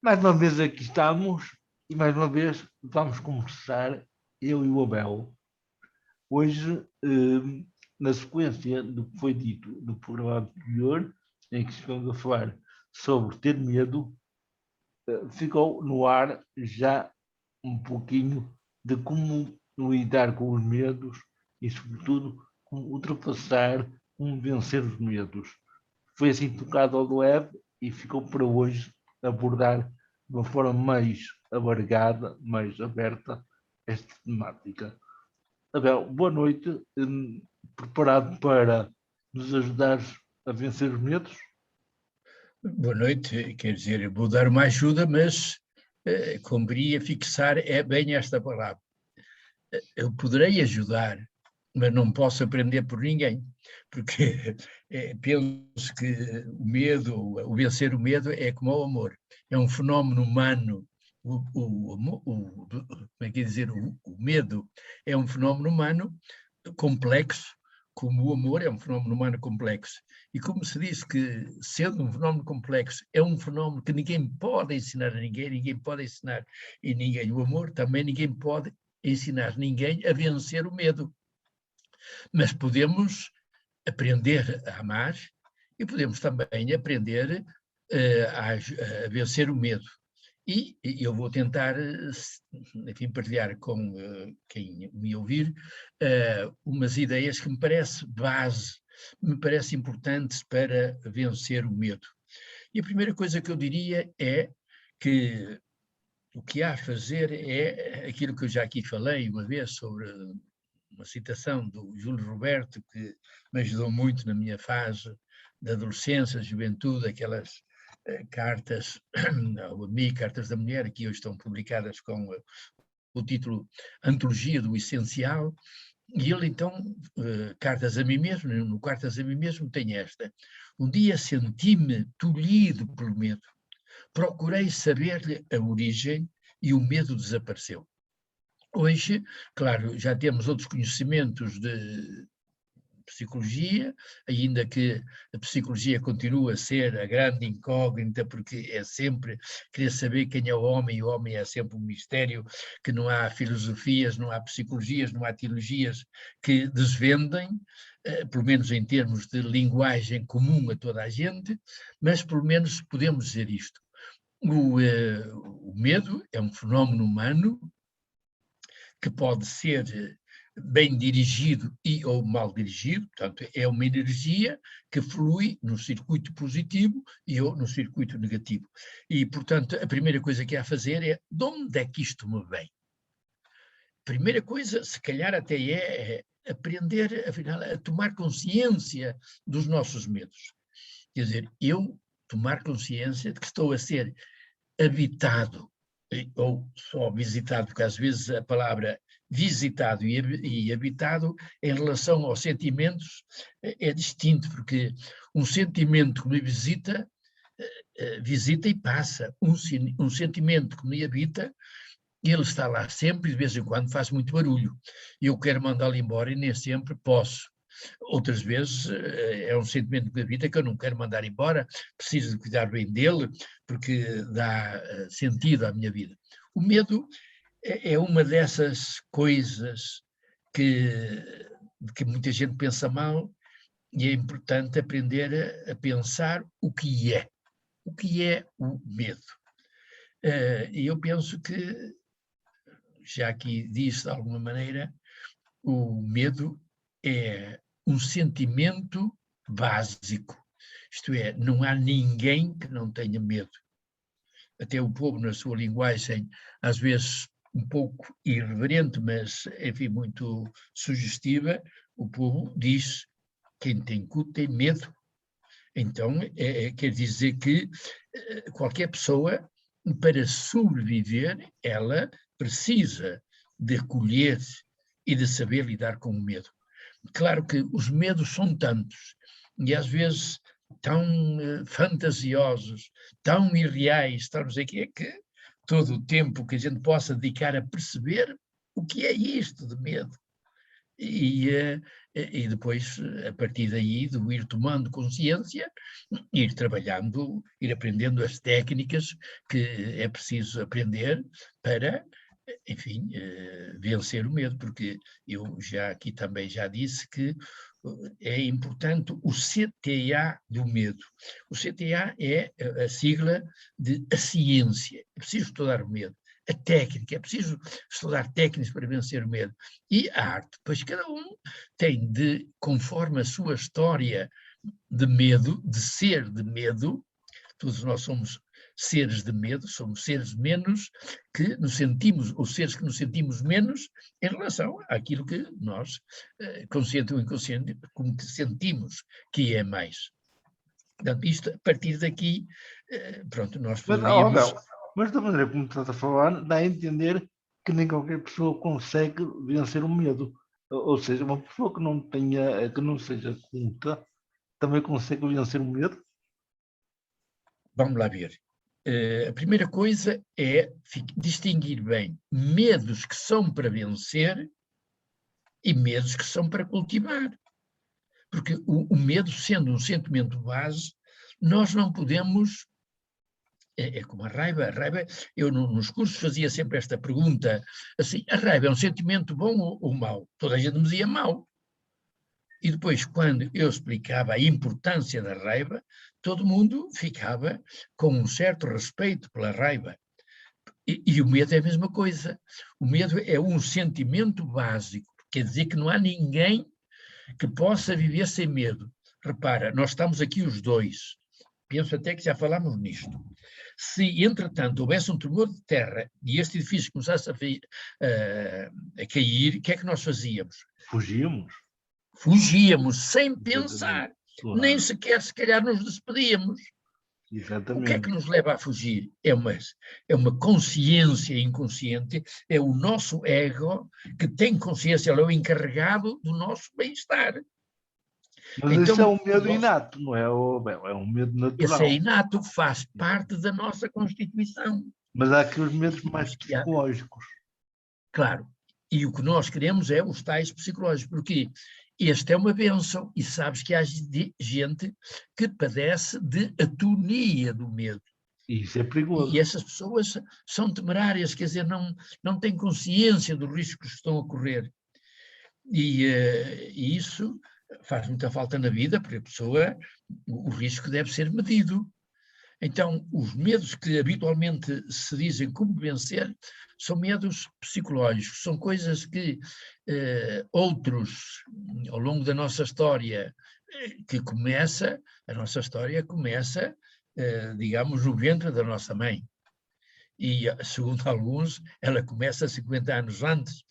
Mais uma vez aqui estamos e mais uma vez vamos conversar, eu e o Abel. Hoje, na sequência do que foi dito no programa anterior, em que estamos a falar sobre ter medo, ficou no ar já um pouquinho de como lidar com os medos e, sobretudo, como ultrapassar, como vencer os medos. Foi assim tocado ao web e ficou para hoje abordar de uma forma mais alargada, mais aberta, esta temática. Abel, boa noite. Preparado para nos ajudar a vencer os medos? Boa noite, quer dizer, vou dar uma ajuda, mas conviria fixar bem esta palavra. Eu poderei ajudar, mas não posso aprender por ninguém, porque penso que o medo, o vencer o medo é como o amor, é um fenómeno humano. Como é que é dizer, o medo é um fenómeno humano complexo, como o amor é um fenómeno humano complexo. E como se diz que, sendo um fenómeno complexo, é um fenómeno que ninguém pode ensinar a ninguém, ninguém pode ensinar e ninguém. O amor também ninguém pode ensinar ninguém a vencer o medo. Mas podemos aprender a amar e podemos também aprender a vencer o medo. E eu vou tentar, enfim, partilhar com quem me ouvir umas ideias que me parece base, me parece importantes para vencer o medo. E a primeira coisa que eu diria é que o que há a fazer é aquilo que eu já aqui falei uma vez sobre uma citação do Júlio Roberto, que me ajudou muito na minha fase da adolescência, juventude, aquelas cartas ao amigo, cartas da mulher, que hoje estão publicadas com o título Antologia do Essencial, e ele então, cartas a mim mesmo, no Cartas a mim mesmo tem esta: um dia senti-me tolhido pelo medo, procurei saber-lhe a origem e o medo desapareceu. Hoje, claro, já temos outros conhecimentos de psicologia, ainda que a psicologia continua a ser a grande incógnita, porque é sempre querer saber quem é o homem, e o homem é sempre um mistério, que não há filosofias, não há psicologias, não há teologias que desvendem, pelo menos em termos de linguagem comum a toda a gente, mas pelo menos podemos dizer isto. O medo é um fenómeno humano que pode ser bem dirigido e ou mal dirigido, portanto, é uma energia que flui no circuito positivo e ou no circuito negativo. E, portanto, a primeira coisa que há a fazer é: de onde é que isto me vem? Primeira coisa, se calhar até é aprender, afinal, a tomar consciência dos nossos medos. Quer dizer, eu tomar consciência de que estou a ser habitado, ou só visitado, porque às vezes a palavra visitado e habitado em relação aos sentimentos é distinto, porque um sentimento que me visita, visita e passa. Um sentimento que me habita, ele está lá sempre e de vez em quando faz muito barulho. Eu quero mandá-lo embora e nem sempre posso. Outras vezes é um sentimento que me habita que eu não quero mandar embora, preciso de cuidar bem dele, porque dá sentido à minha vida. O medo é uma dessas coisas que muita gente pensa mal, e é importante aprender a pensar o que é. O que é o medo? E eu penso que, já aqui disse de alguma maneira, o medo é um sentimento básico. Isto é, não há ninguém que não tenha medo. Até o povo, na sua linguagem, às vezes um pouco irreverente, mas, enfim, muito sugestiva, o povo diz: quem tem cu tem medo. Então, quer dizer que qualquer pessoa, para sobreviver, ela precisa de acolher e de saber lidar com o medo. Claro que os medos são tantos e às vezes tão fantasiosos, tão irreais, tão não sei o que, é que todo o tempo que a gente possa dedicar a perceber o que é isto de medo e depois, a partir daí, de ir tomando consciência, ir trabalhando, ir aprendendo as técnicas que é preciso aprender para, enfim, vencer o medo, porque eu já aqui também já disse que é importante o CTA do medo. O CTA é a sigla de a ciência. É preciso estudar o medo. A técnica, é preciso estudar técnicas para vencer o medo. E a arte, pois cada um tem de, conforme a sua história de medo, de ser de medo, todos nós somos seres de medo, somos seres menos que nos sentimos, ou seres que nos sentimos menos em relação àquilo que nós, consciente ou inconsciente, como que sentimos que é mais. Portanto, isto, a partir daqui, pronto, nós Mas, poderíamos... mas da maneira como estás a falar, dá a entender que nem qualquer pessoa consegue vencer o medo. Ou seja, uma pessoa que não tenha, que não seja culta, também consegue vencer o medo? Vamos lá ver. A primeira coisa é distinguir bem medos que são para vencer e medos que são para cultivar. Porque o medo, sendo um sentimento base, nós não podemos... É como a raiva. A raiva, eu nos cursos fazia sempre esta pergunta, assim, a raiva é um sentimento bom ou mau? Toda a gente me dizia mau. E depois, quando eu explicava a importância da raiva, todo mundo ficava com um certo respeito pela raiva. E o medo é a mesma coisa. O medo é um sentimento básico. Quer dizer que não há ninguém que possa viver sem medo. Repara, nós estamos aqui os dois. Penso até que já falámos nisto. Se, entretanto, houvesse um tremor de terra e este edifício começasse a cair, o que é que nós fazíamos? Fugíamos. Fugíamos sem pensar, Claro. nem sequer, se calhar, nos despedíamos. Exatamente. O que é que nos leva a fugir? É uma consciência inconsciente, é o nosso ego que tem consciência, ele é o encarregado do nosso bem-estar. Mas então, isso é um medo inato, não é? É um medo natural. Esse é inato, faz parte da nossa Constituição. Mas há aqui os medos mais psicológicos. Claro. E o que nós queremos é os tais psicológicos. Porque este é uma bênção. E sabes que há gente que padece de atonia do medo. Isso é perigoso. E essas pessoas são temerárias, quer dizer, não têm consciência dos riscos que estão a correr. E isso faz muita falta na vida, porque a pessoa, o risco deve ser medido. Então, os medos que habitualmente se dizem como vencer são medos psicológicos, são coisas que outros, ao longo da nossa história, a nossa história começa, digamos, no ventre da nossa mãe. E, segundo alguns, ela começa 50 anos antes,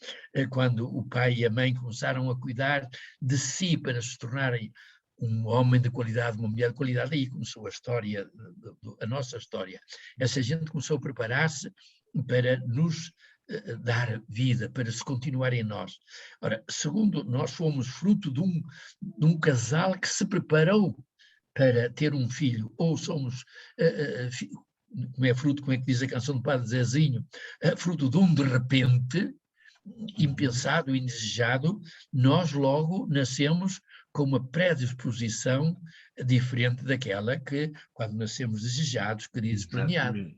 quando o pai e a mãe começaram a cuidar de si para se tornarem um homem de qualidade, uma mulher de qualidade. Aí começou a história, a nossa história. Essa gente começou a preparar-se para nos dar vida, para se continuar em nós. Ora, segundo, nós fomos fruto de um casal que se preparou para ter um filho, ou somos como é fruto, como é que diz a canção do Padre Zezinho, fruto de um de repente, impensado, indesejado, nós logo nascemos com uma predisposição diferente daquela que, quando nascemos desejados, queridos, planeados.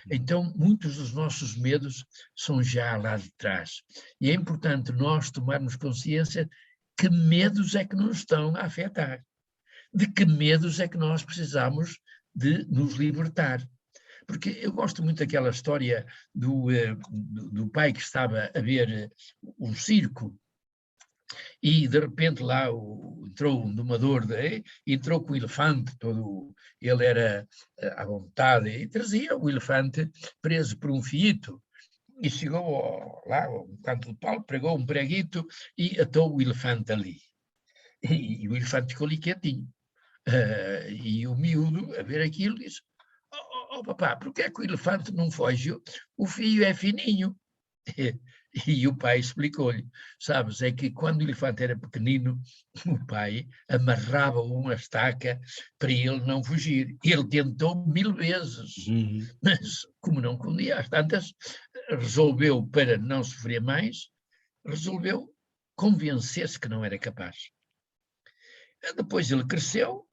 Então, muitos dos nossos medos são já lá de trás. E é importante nós tomarmos consciência que medos é que nos estão a afetar, de que medos é que nós precisamos de nos libertar. Porque eu gosto muito daquela história do pai que estava a ver um circo e de repente lá entrou um domador, entrou com o elefante, ele era à vontade, e trazia o elefante preso por um fiito. E chegou lá ao canto do palco, pregou um preguito e atou o elefante ali. E o elefante ficou ali quietinho. E o miúdo, a ver aquilo, disse: "Oh, papá, por que é que o elefante não foge? O fio é fininho." E o pai explicou-lhe: "Sabes, é que quando o elefante era pequenino, o pai amarrava uma estaca para ele não fugir. Ele tentou 1000 vezes, mas como não podia, às tantas, resolveu, para não sofrer mais, resolveu convencer-se que não era capaz. Depois ele cresceu,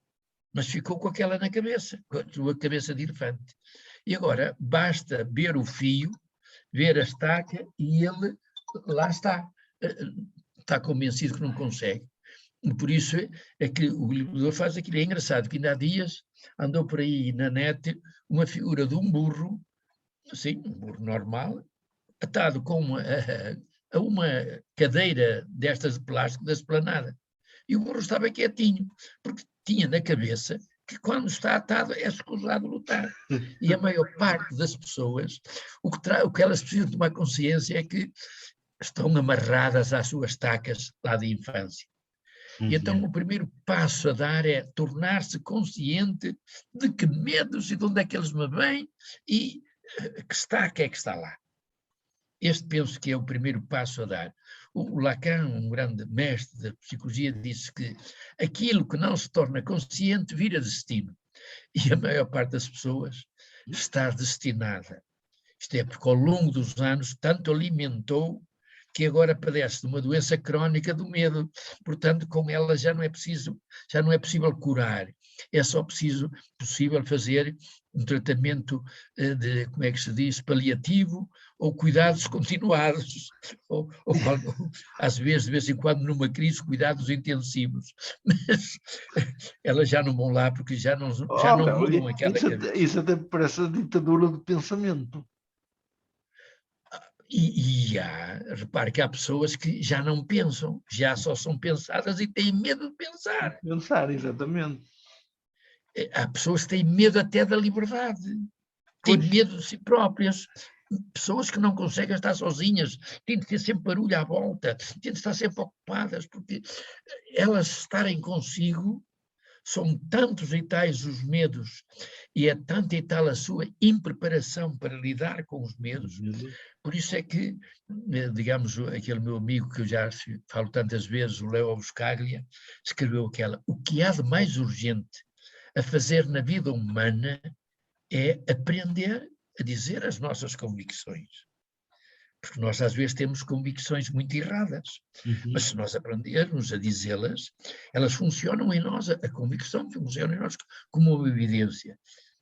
mas ficou com aquela na cabeça, com a sua cabeça de elefante. E agora basta ver o fio, ver a estaca e ele lá está. Está convencido que não consegue. E por isso é que o brilhador faz aquilo. É engraçado que ainda há dias andou por aí na net uma figura de um burro, assim, um burro normal, atado com a uma cadeira destas de plástico da esplanada. E o burro estava quietinho, porque tinha na cabeça que quando está atado é escusado lutar. E a maior parte das pessoas, o que elas precisam tomar consciência é que estão amarradas às suas estacas lá de infância. E então o primeiro passo a dar é tornar-se consciente de que medos e de onde é que eles me vêm e que estaca é que está lá. Este penso que é o primeiro passo a dar. O Lacan, um grande mestre da psicologia, disse que aquilo que não se torna consciente vira destino. E a maior parte das pessoas está destinada. Isto é, porque ao longo dos anos tanto alimentou que agora padece de uma doença crónica do medo. Portanto, com ela já não é possível curar. É só possível fazer um tratamento de, como é que se diz, paliativo ou cuidados continuados, ou às vezes, de vez em quando, numa crise, cuidados intensivos. Mas elas já não vão lá porque já não mudam aquela cabeça. Isso até parece a ditadura do pensamento. Repare que há pessoas que já não pensam, já só são pensadas e têm medo de pensar. Pensar, exatamente. Há pessoas que têm medo até da liberdade, têm medo de si próprias. Pessoas que não conseguem estar sozinhas, têm de ter sempre barulho à volta, têm de estar sempre ocupadas, porque elas estarem consigo, são tantos e tais os medos, e é tanta e tal a sua impreparação para lidar com os medos. Por isso é que, digamos, aquele meu amigo que eu já falo tantas vezes, o Leo Buscaglia, escreveu aquela: o que há de mais urgente a fazer na vida humana é aprender a dizer as nossas convicções. Porque nós às vezes temos convicções muito erradas, mas se nós aprendermos a dizê-las, elas funcionam em nós, a convicção funciona em nós como uma evidência.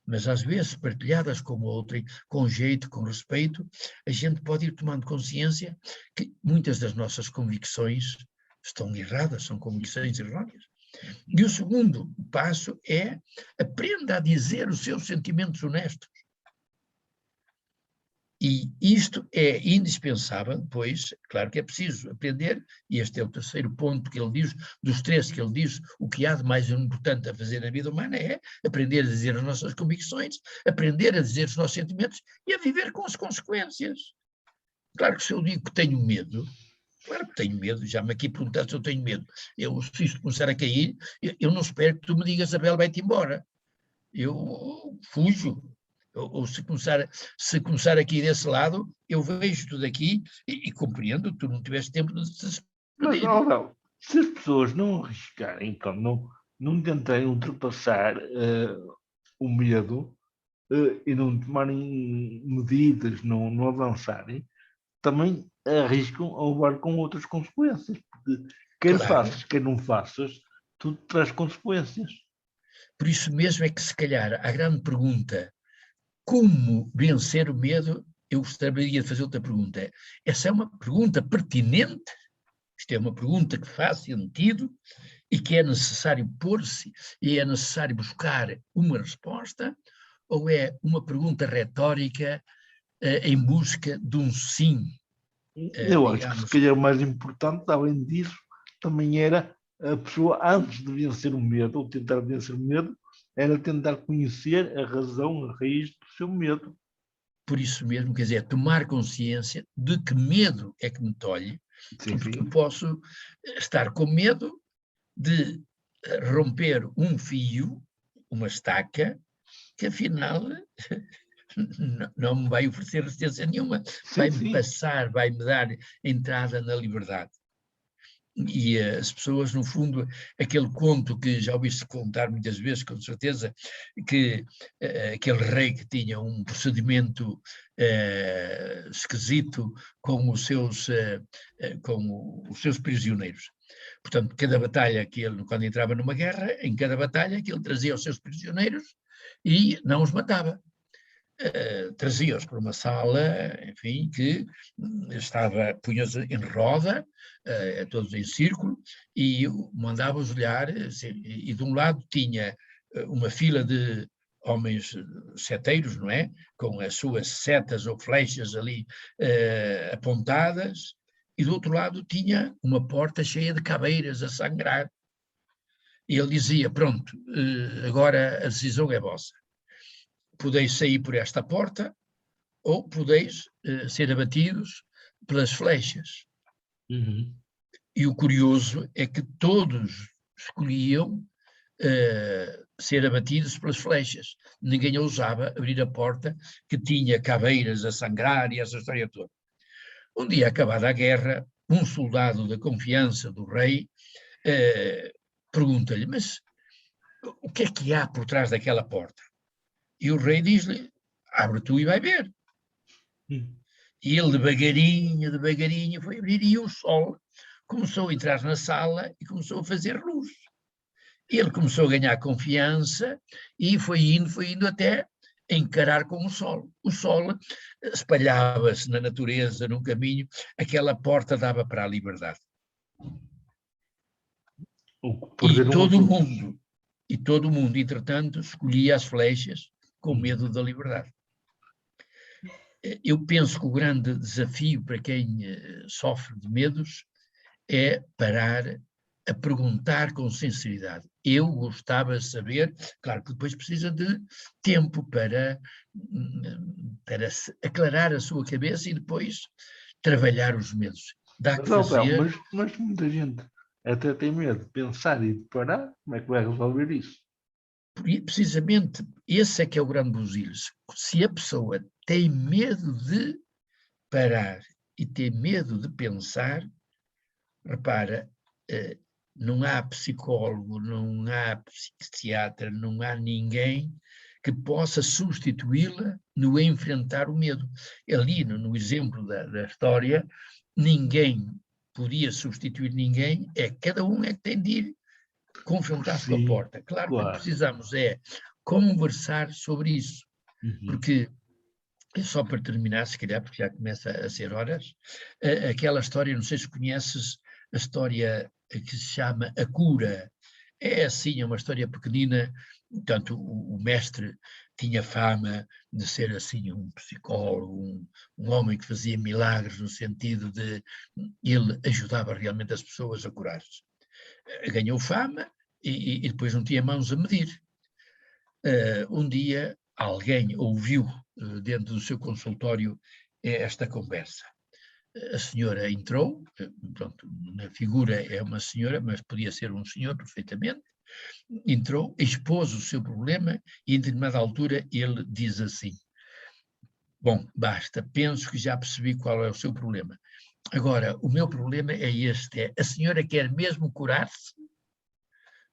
Mas às vezes, partilhadas com outra, com jeito, com respeito, a gente pode ir tomando consciência que muitas das nossas convicções estão erradas, são convicções errôneas. E o segundo passo é aprenda a dizer os seus sentimentos honestos. E isto é indispensável, pois, claro que é preciso aprender, e este é o terceiro ponto que ele diz, dos três que ele diz, o que há de mais importante a fazer na vida humana é aprender a dizer as nossas convicções, aprender a dizer os nossos sentimentos e a viver com as consequências. Claro que se eu digo que tenho medo, claro que tenho medo, já me aqui perguntaste se eu tenho medo. Se isto começar a cair, eu não espero que tu me digas, Abel, vai-te embora. Eu fujo. Ou se começar aqui desse lado, eu vejo tudo aqui e compreendo que tu não tiveste tempo de se despedir. Mas, não, se as pessoas não arriscarem, então não tentarem ultrapassar o medo e não tomarem medidas, não avançarem, também arriscam a levar com outras consequências. Porque quer faças, quer não faças, tudo traz consequências. Por isso mesmo é que, se calhar, a grande pergunta, como vencer o medo, eu gostaria de fazer outra pergunta. Essa é uma pergunta pertinente, isto é uma pergunta que faz sentido e que é necessário pôr-se e é necessário buscar uma resposta, ou é uma pergunta retórica em busca de um sim? Eu acho que se calhar o mais importante, além disso, também era a pessoa, antes de vencer o medo, ou tentar vencer o medo, era tentar conhecer a razão, a raiz do seu medo. Por isso mesmo, quer dizer, tomar consciência de que medo é que me tolhe, porque eu posso estar com medo de romper um fio, uma estaca, que afinal não me vai oferecer resistência nenhuma, vai-me passar, vai-me dar entrada na liberdade. E as pessoas, no fundo, aquele conto que já ouviste contar muitas vezes, com certeza, que aquele rei que tinha um procedimento esquisito com os seus prisioneiros. Portanto, cada batalha que ele, quando entrava numa guerra, em cada batalha que ele trazia os seus prisioneiros e não os matava. Trazia-os para uma sala, enfim, que punha-os em roda, todos em círculo, e mandava-os olhar, e de um lado tinha uma fila de homens seteiros, não é? Com as suas setas ou flechas ali apontadas, e do outro lado tinha uma porta cheia de caveiras a sangrar. E ele dizia, pronto, agora a decisão é vossa. Podeis sair por esta porta ou podeis ser abatidos pelas flechas. Uhum. E o curioso é que todos escolhiam ser abatidos pelas flechas. Ninguém ousava abrir a porta que tinha caveiras a sangrar e essa história toda. Um dia, acabada a guerra, um soldado da confiança do rei pergunta-lhe, mas o que é que há por trás daquela porta? E o rei diz-lhe, abre tu e vai ver. E ele devagarinho foi abrir e o sol começou a entrar na sala e começou a fazer luz. Ele começou a ganhar confiança e foi indo até encarar com o sol. O sol espalhava-se na natureza, num caminho, aquela porta dava para a liberdade. E todo mundo, entretanto, escolhia as flechas com medo da liberdade. Eu penso que o grande desafio para quem sofre de medos é parar a perguntar com sinceridade. Eu gostava de saber, claro que depois precisa de tempo para aclarar a sua cabeça e depois trabalhar os medos. Dá que fazer... Mas muita gente até tem medo de pensar e de parar, como é que vai resolver isso? Precisamente, esse é que é o grande busilho. Se a pessoa tem medo de parar e tem medo de pensar, repara, não há psicólogo, não há psiquiatra, não há ninguém que possa substituí-la no enfrentar o medo. Ali, no exemplo da história, ninguém podia substituir ninguém, cada um é que tem de ir confrontar-se com a porta. Claro que precisamos conversar sobre isso, porque, só para terminar, se calhar, porque já começa a ser horas, aquela história, não sei se conheces, a história que se chama A Cura. É assim, é uma história pequenina, portanto, o mestre tinha fama de ser assim um psicólogo, um homem que fazia milagres no sentido de ele ajudava realmente as pessoas a curar-se. Ganhou fama e depois não tinha mãos a medir. Um dia alguém ouviu dentro do seu consultório esta conversa. A senhora entrou, pronto, na figura é uma senhora, mas podia ser um senhor perfeitamente, entrou, expôs o seu problema e em determinada altura ele diz assim, bom, basta, penso que já percebi qual é o seu problema. Agora, o meu problema é este, a senhora quer mesmo curar-se?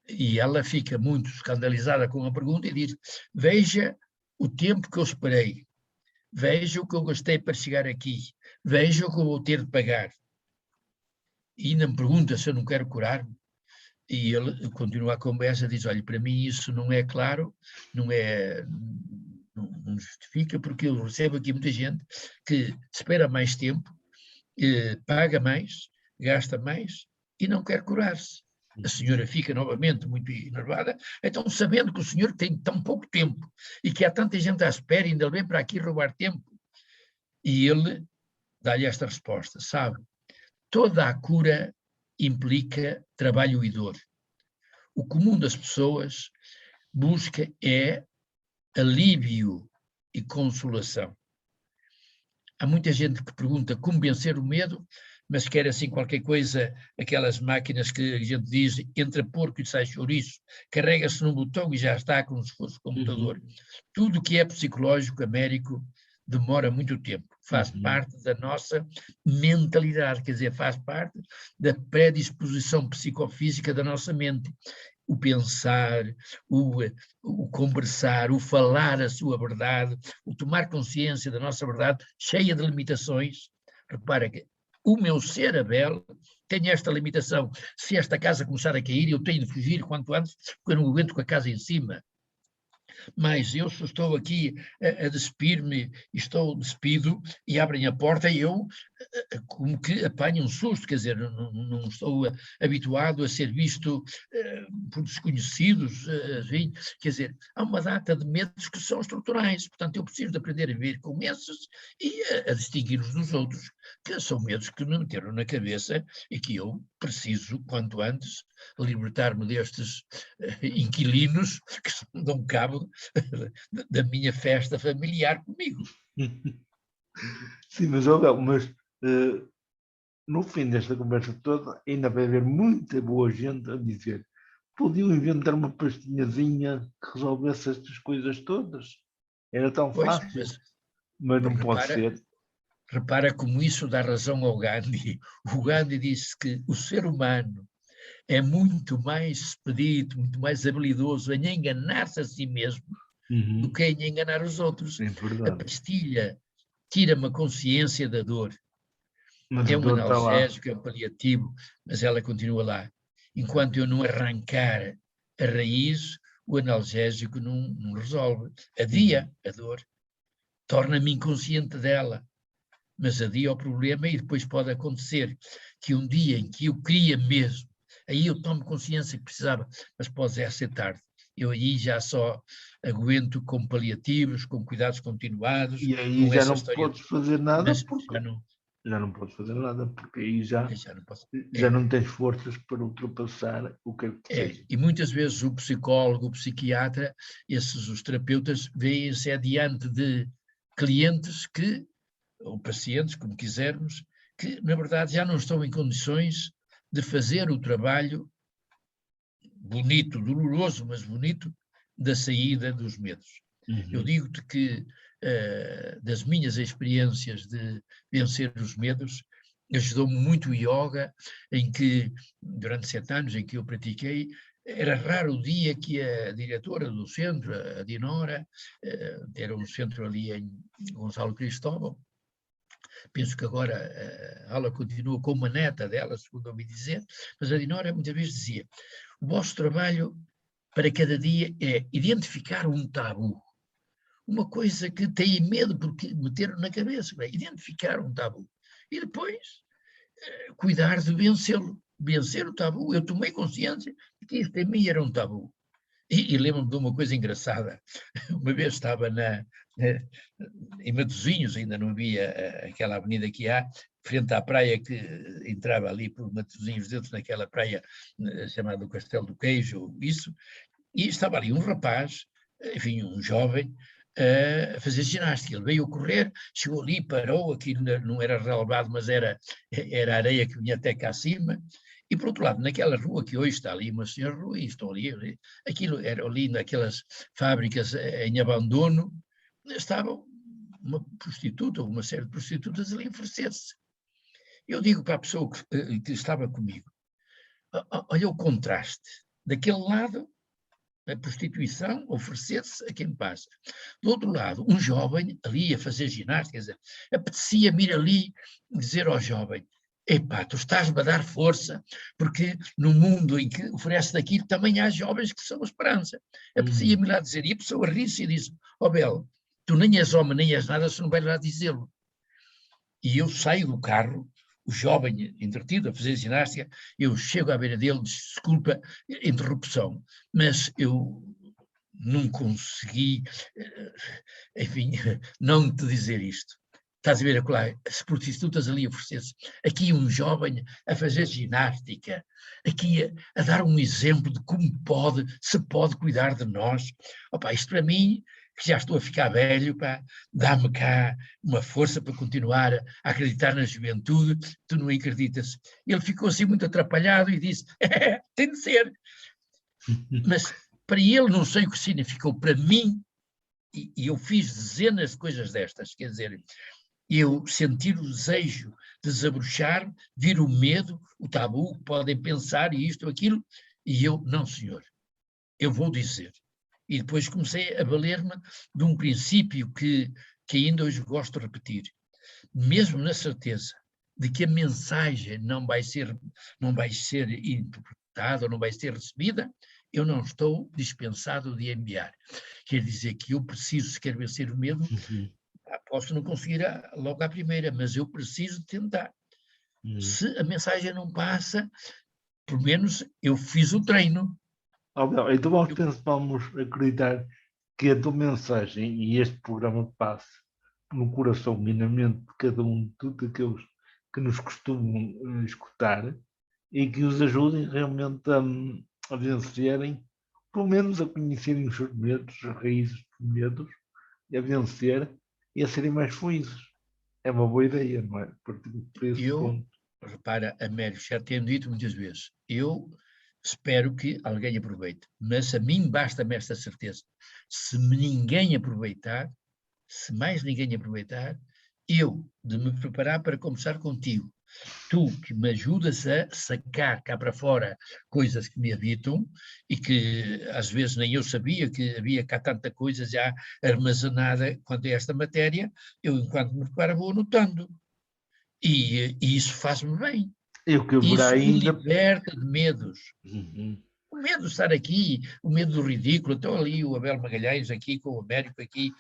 E ela fica muito escandalizada com a pergunta e diz, veja o tempo que eu esperei, veja o que eu gastei para chegar aqui, veja o que eu vou ter de pagar. E ainda me pergunta se eu não quero curar-me. E ele continua a conversa, diz, olha, para mim isso não é claro, não justifica, porque eu recebo aqui muita gente que espera mais tempo, paga mais, gasta mais e não quer curar-se. A senhora fica novamente muito enervada, então sabendo que o senhor tem tão pouco tempo e que há tanta gente à espera e ainda vem para aqui roubar tempo, e ele dá-lhe esta resposta, sabe, toda a cura implica trabalho e dor. O comum das pessoas busca alívio e consolação. Há muita gente que pergunta como vencer o medo, mas quer assim qualquer coisa, aquelas máquinas que a gente diz, entra porco e sai chouriço, carrega-se num botão e já está como se fosse computador. Tudo que é psicológico, américo, demora muito tempo. Faz parte da nossa mentalidade, quer dizer, faz parte da predisposição psicofísica da nossa mente. O pensar, o conversar, o falar a sua verdade, o tomar consciência da nossa verdade, cheia de limitações. Repara que o meu ser, Abel, tem esta limitação. Se esta casa começar a cair, eu tenho de fugir quanto antes, porque eu não aguento com a casa em cima. Mas eu só estou aqui a despir-me, despido, e abrem a porta e eu como que apanho um susto, quer dizer, não estou habituado a ser visto por desconhecidos, enfim, quer dizer, há uma data de medos que são estruturais, portanto eu preciso de aprender a viver com esses e a distinguir-os dos outros, que são medos que me meteram na cabeça e que eu preciso, quanto antes, libertar-me destes inquilinos que dão cabo da minha festa familiar comigo. Sim, mas no fim desta conversa toda ainda vai haver muita boa gente a dizer: podiam inventar uma pastinhazinha que resolvesse estas coisas todas. Era tão fácil, mas não pode ser. Repara como isso dá razão ao Gandhi. O Gandhi disse que o ser humano é muito mais expedito, muito mais habilidoso em enganar-se a si mesmo do que em enganar os outros. A pastilha tira-me a consciência da dor. Mas é um analgésico, é um paliativo, mas ela continua lá. Enquanto eu não arrancar a raiz, o analgésico não resolve. Adia a dor, torna-me inconsciente dela, mas adia o problema e depois pode acontecer que um dia em que eu queria mesmo, aí eu tomo consciência que precisava, mas pode ser tarde. Eu aí já só aguento com paliativos, com cuidados continuados. E aí já não podes fazer nada, porque já não podes fazer nada, porque aí já não posso. Não tens forças para ultrapassar o que seja. E muitas vezes o psicólogo, o psiquiatra, os terapeutas, veem-se adiante de clientes ou pacientes, como quisermos, que na verdade já não estão em condições de fazer o trabalho bonito, doloroso, mas bonito, da saída dos medos. Eu digo-te que das minhas experiências de vencer os medos, ajudou-me muito o yoga, em que, durante 7 anos em que eu pratiquei, era raro o dia que a diretora do centro, a Dinora, era um centro ali em Gonçalo Cristóvão, penso que agora a aula continua com uma neta dela, segundo ouvi dizer, mas a Dinora muitas vezes dizia: o vosso trabalho para cada dia é identificar um tabu, uma coisa que têm medo porque meteram na cabeça, identificar um tabu, e depois cuidar de vencê-lo, vencer o tabu. Eu tomei consciência de que isto em mim era um tabu. E lembro-me de uma coisa engraçada. Uma vez estava em Matosinhos, ainda não havia aquela avenida que há, frente à praia que entrava ali por Matosinhos, dentro daquela praia chamada do Castelo do Queijo, isso, e estava ali um rapaz, enfim, um jovem, a fazer ginástica. Ele veio a correr, chegou ali, parou, aquilo não era relevado, mas era areia que vinha até cá acima. E, por outro lado, naquela rua que hoje está ali, uma senhora rua, e estão ali, aquilo era ali naquelas fábricas em abandono, estavam uma prostituta, uma série de prostitutas ali a oferecer-se. Eu digo para a pessoa que estava comigo: olha o contraste. Daquele lado, a prostituição, oferecer-se a quem passa. Do outro lado, um jovem ali a fazer ginástica, quer dizer, apetecia-me ir ali dizer ao jovem: epá, tu estás-me a dar força, porque no mundo em que oferece daquilo também há jovens que são a esperança. Apetecia-me lá dizer, e a pessoa ri-se e diz: ó Bel, tu nem és homem, nem és nada, se não vais lá dizê-lo. E eu saio do carro, o jovem entretido a fazer ginástica, eu chego à beira dele, desculpa, interrupção, mas eu não consegui, enfim, não te dizer isto. Estás a ver lá, as prostitutas ali a oferecer-se, aqui um jovem a fazer ginástica, aqui a dar um exemplo de como se pode cuidar de nós. Opa, isto para mim, que já estou a ficar velho, dá-me cá uma força para continuar a acreditar na juventude, tu não acreditas. Ele ficou assim muito atrapalhado e disse: tem de ser. Mas para ele não sei o que significou, para mim e eu fiz dezenas de coisas destas, quer dizer, eu sentir o desejo de desabrochar, vir o medo, o tabu, podem pensar isto ou aquilo, e eu, não senhor, eu vou dizer. E depois comecei a valer-me de um princípio que ainda hoje gosto de repetir, mesmo na certeza de que a mensagem não vai ser interpretada ou não vai ser recebida, eu não estou dispensado de enviar. Quer dizer que eu preciso, se quer vencer o medo, posso não conseguir logo à primeira, mas eu preciso tentar. Se a mensagem não passa, pelo menos eu fiz o treino. Então vamos acreditar que a tua mensagem e este programa passe no coração e na mente de cada um de todos aqueles que nos costumam escutar e que os ajudem realmente a vencerem, pelo menos a conhecerem os seus medos, as raízes dos medos, e a vencer e a serem mais felizes. É uma boa ideia, não é? Partindo por esse ponto. Repara, Américo, já tenho dito muitas vezes, eu espero que alguém aproveite, mas a mim basta-me esta certeza. Se ninguém aproveitar, se mais ninguém aproveitar, eu de me preparar para conversar contigo, tu que me ajudas a sacar cá para fora coisas que me habitam e que às vezes nem eu sabia que havia cá tanta coisa já armazenada quanto a esta matéria, eu enquanto me preparo vou anotando. E isso faz-me bem. Eu que haverá Isso me ainda. liberta de medos. O medo de estar aqui, o medo do ridículo. Estou ali o Abel Magalhães aqui com o Américo aqui.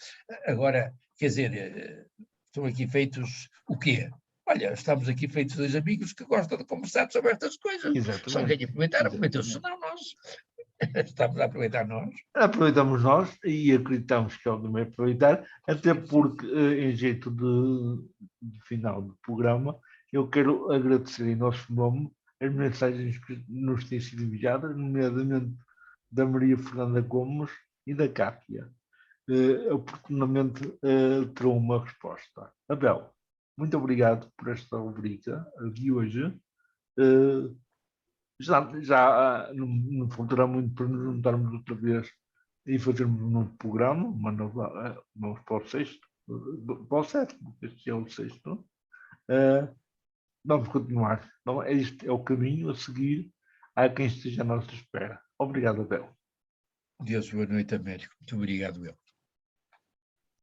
Agora, quer dizer, estão aqui feitos o quê? Olha, estamos aqui feitos dois amigos que gostam de conversar sobre estas coisas. Exatamente. Se alguém aproveitar, aproveitou-se. Senão nós estamos a aproveitar nós. Aproveitamos nós e acreditamos que alguém vai aproveitar, até porque, em jeito de final do programa, eu quero agradecer em nosso nome as mensagens que nos têm sido enviadas, nomeadamente da Maria Fernanda Gomes e da Cátia. Oportunamente terão uma resposta. Abel, muito obrigado por esta rubrica de hoje. Já não faltará muito para nos juntarmos outra vez e fazermos um novo programa, vamos para o sexto, para o sétimo, este é o sexto. Vamos continuar. Não, este é o caminho a seguir a quem esteja à nossa espera. Obrigado, Abel. Deus, boa noite, Américo. Muito obrigado, eu.